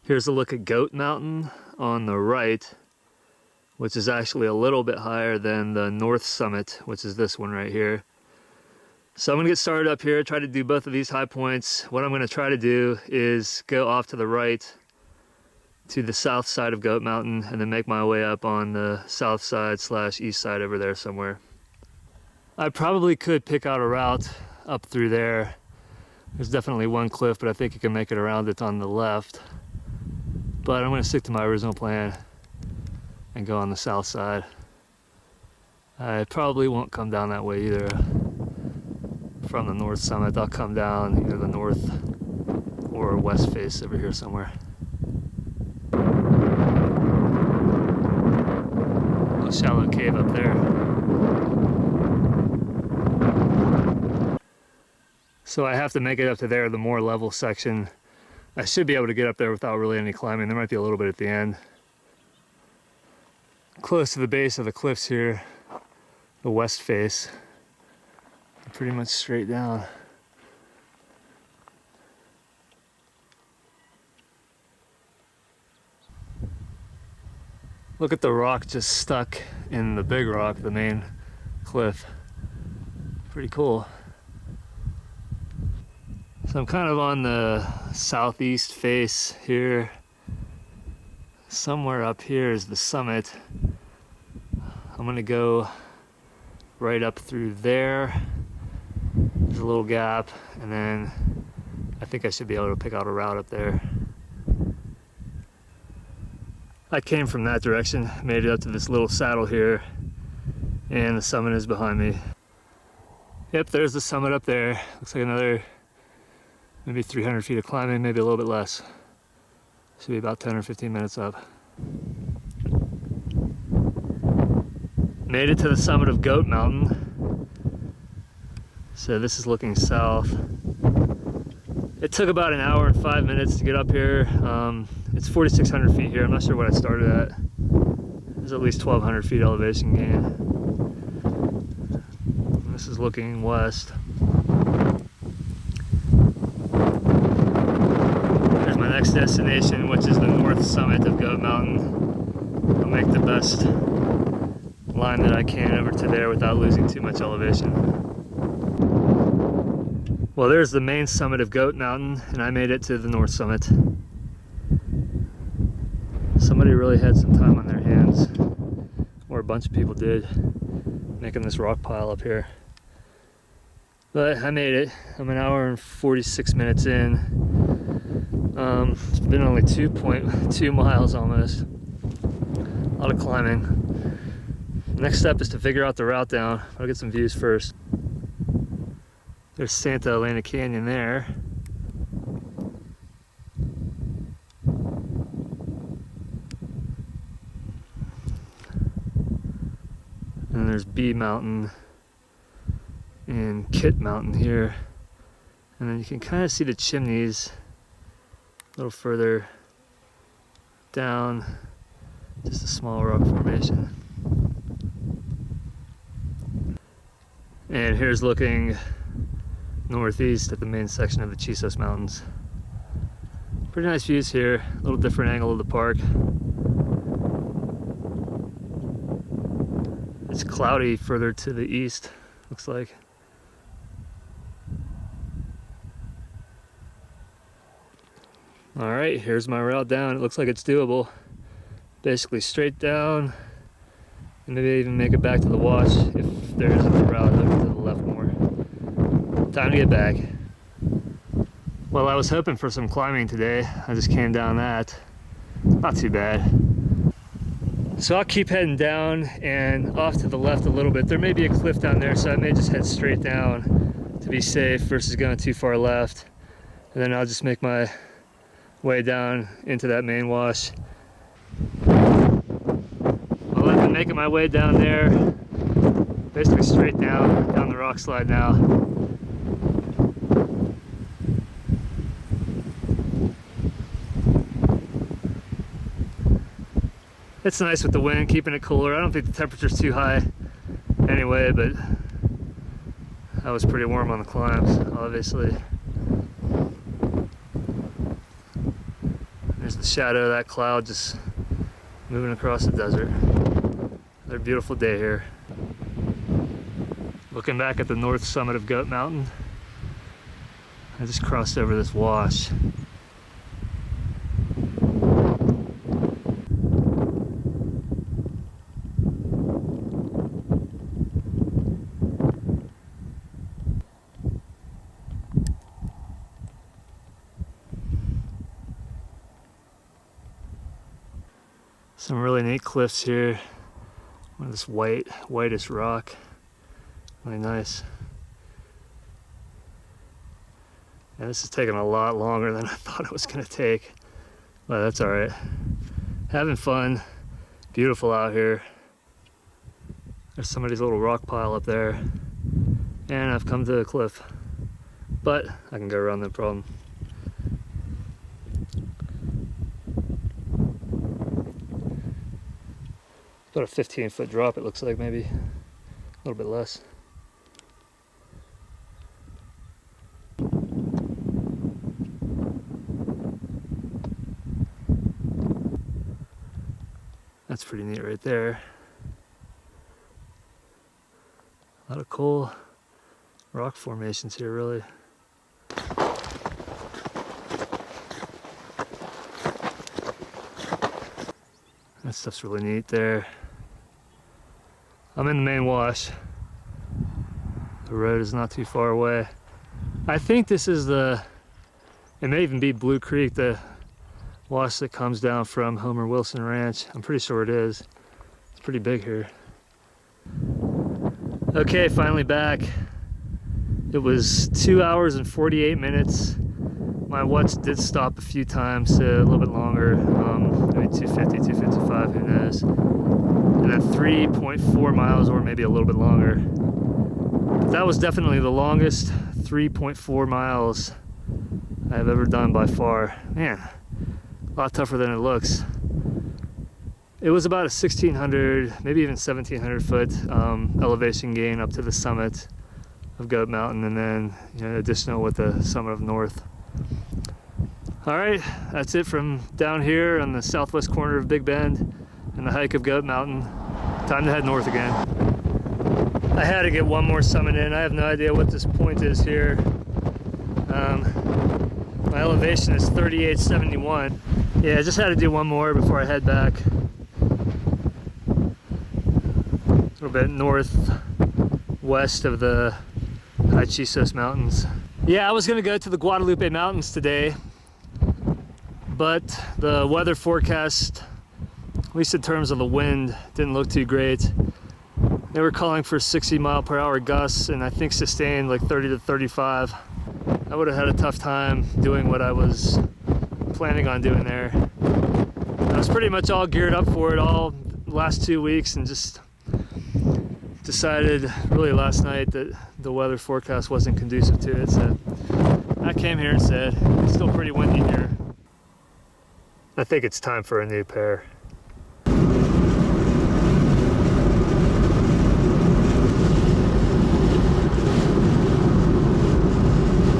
Here's a look at Goat Mountain on the right, which is actually a little bit higher than the North Summit, which is this one right here. So I'm gonna get started up here, try to do both of these high points. What I'm gonna try to do is go off to the right to the south side of Goat Mountain and then make my way up on the south side / east side over there somewhere. I probably could pick out a route up through there. There's definitely one cliff, but I think you can make it around it on the left. But I'm gonna stick to my original plan and go on the south side. I probably won't come down that way either from the North Summit. I'll come down either the north or west face over here somewhere. A shallow cave up there. So I have to make it up to there, the more level section. I should be able to get up there without really any climbing. There might be a little bit at the end. Close to the base of the cliffs here, the west face, pretty much straight down. Look at the rock just stuck in the big rock, the main cliff. Pretty cool. So I'm kind of on the southeast face here. Somewhere up here is the summit. I'm gonna go right up through there. There's a little gap, and then I think I should be able to pick out a route up there. I came from that direction, made it up to this little saddle here, and the summit is behind me. Yep, there's the summit up there. Looks like another maybe 300 feet of climbing, maybe a little bit less. Should be about 10 or 15 minutes up. Made it to the summit of Goat Mountain. So this is looking south. It took about an hour and 5 minutes to get up here. It's 4,600 feet here. I'm not sure what I started at. There's at least 1,200 feet elevation gain. This is looking west. There's my next destination, which is the north summit of Goat Mountain. I'll make the best line that I can over to there without losing too much elevation. Well, there's the main summit of Goat Mountain, and I made it to the north summit. Somebody really had some time on their hands, or a bunch of people did, making this rock pile up here. But I made it. I'm an hour and 46 minutes in. It's been only 2.2 miles almost. A lot of climbing. Next step is to figure out the route down. I'll get some views first. There's Santa Elena Canyon there. And there's Bee Mountain and Kit Mountain here. And then you can kind of see the chimneys a little further down. Just a small rock formation. And here's looking northeast at the main section of the Chisos Mountains. Pretty nice views here, a little different angle of the park. It's cloudy further to the east, looks like. All right, here's my route down. It looks like it's doable. Basically straight down, and maybe even make it back to the wash if there isn't a route over to the left more. Time to get back. Well, I was hoping for some climbing today. I just came down that. Not too bad. So I'll keep heading down and off to the left a little bit. There may be a cliff down there, so I may just head straight down to be safe versus going too far left. And then I'll just make my way down into that main wash. Well, I've been making my way down there, basically straight down the rock slide now. It's nice with the wind, keeping it cooler. I don't think the temperature's too high anyway, but I was pretty warm on the climbs, obviously. There's the shadow of that cloud just moving across the desert. Another beautiful day here. Looking back at the north summit of Goat Mountain, I just crossed over this wash. Some really neat cliffs here. One of this whitish rock. Really nice. Yeah, this is taking a lot longer than I thought it was gonna take. But that's alright. Having fun. Beautiful out here. There's somebody's little rock pile up there. And I've come to a cliff. But I can go around no problem. About a 15-foot drop, it looks like, maybe a little bit less. That's pretty neat right there. A lot of cool rock formations here, really. That stuff's really neat there. I'm in the main wash. The road is not too far away. I think this is it may even be Blue Creek, the wash that comes down from Homer Wilson Ranch. I'm pretty sure it is. It's pretty big here. Okay, finally back. It was 2 hours and 48 minutes. My watch did stop a few times, a little bit longer, maybe 250, 255, who knows. And then 3.4 miles, or maybe a little bit longer. But that was definitely the longest 3.4 miles I've ever done by far. Man, a lot tougher than it looks. It was about a 1,600, maybe even 1,700 foot elevation gain up to the summit of Goat Mountain, and then additional with the summit of North. All right, that's it from down here on the southwest corner of Big Bend and the hike of Goat Mountain. Time to head north again. I had to get one more summit in. I have no idea what this point is here. My elevation is 3871. Yeah, I just had to do one more before I head back. A little bit northwest of the High Chisos Mountains. Yeah, I was gonna go to the Guadalupe Mountains today, but the weather forecast, at least in terms of the wind, didn't look too great. They were calling for 60-mile-per-hour gusts, and I think sustained like 30 to 35. I would have had a tough time doing what I was planning on doing there. I was pretty much all geared up for it all the last 2 weeks, and just decided really last night that the weather forecast wasn't conducive to it. So I came here and said, it's still pretty windy here. I think it's time for a new pair.